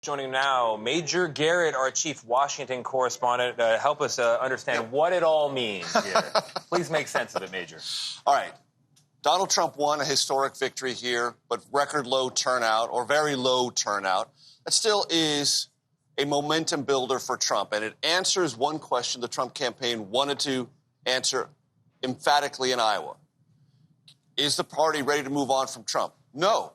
Joining now, Major Garrett, our chief Washington correspondent, help us understand what it all means here. Please make sense of it, Major. All right. Donald Trump won a historic victory here, but record low turnout, or very low turnout. That still is a momentum builder for Trump, and it answers one question the Trump campaign wanted to answer emphatically in Iowa. Is the party ready to move on from Trump? No.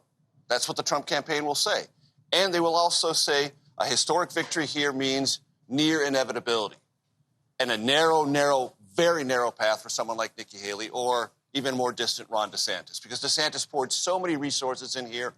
That's what the Trump campaign will say. And they will also say a historic victory here means near inevitability and a narrow, very narrow path for someone like Nikki Haley or even more distant Ron DeSantis, because DeSantis poured so many resources in here.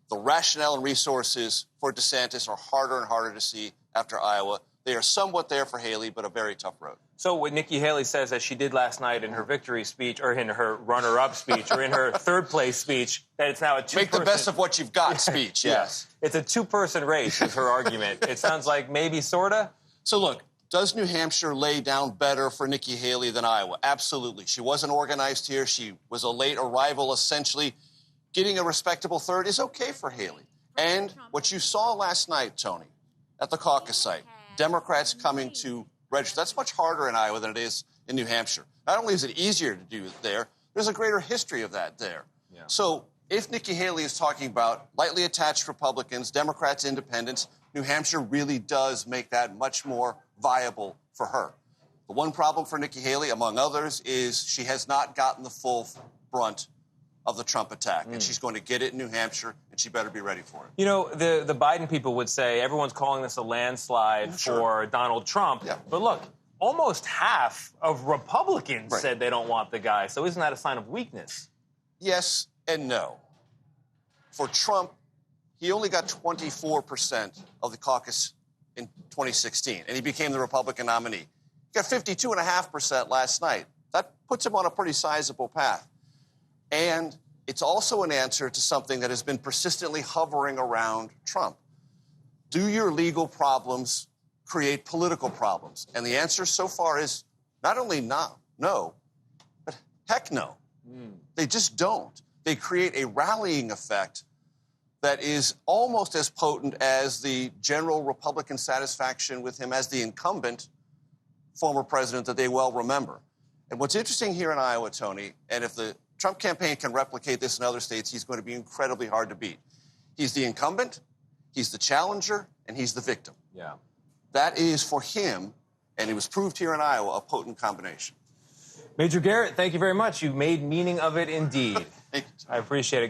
The rationale and resources for DeSantis are harder and harder to see after Iowa. They are somewhat there for Haley, but a very tough road. So what Nikki Haley says, as she did last night in her victory speech, or in her runner-up speech, or in her third-place speech, that it's now a two-person... Make the best of what you've got speech, yes. It's a two-person race, is her argument. It sounds like maybe, sorta? So look, does New Hampshire lay down better for Nikki Haley than Iowa? Absolutely. She wasn't organized here. She was a late arrival, essentially. Getting a respectable third is okay for Haley. And what you saw last night, Tony, at the caucus site, Democrats coming to register. That's much harder in Iowa than it is in New Hampshire. Not only is it easier to do it there, there's a greater history of that there. Yeah. So if Nikki Haley is talking about lightly attached Republicans, Democrats, independents, New Hampshire really does make that much more viable for her. The one problem for Nikki Haley, among others, is she has not gotten the full brunt of the Trump attack, and she's going to get it in New Hampshire, and she better be ready for it. You know, the Biden people would say everyone's calling this a landslide for Donald Trump, but look, almost half of Republicans said they don't want the guy, so isn't that a sign of weakness? Yes and no. For Trump, he only got 24% of the caucus in 2016, and he became the Republican nominee. He got 52.5% last night. That puts him on a pretty sizable path. And it's also an answer to something that has been persistently hovering around Trump. Do your legal problems create political problems? And the answer so far is not only no, but heck no. They just don't. They create a rallying effect that is almost as potent as the general Republican satisfaction with him as the incumbent former president that they well remember. And what's interesting here in Iowa, Tony, and if the Trump campaign can replicate this in other states, he's going to be incredibly hard to beat. He's the incumbent, he's the challenger, and he's the victim. Yeah. That is, for him, and it was proved here in Iowa, a potent combination. Major Garrett, thank you very much. You've made meaning of it indeed. I appreciate it.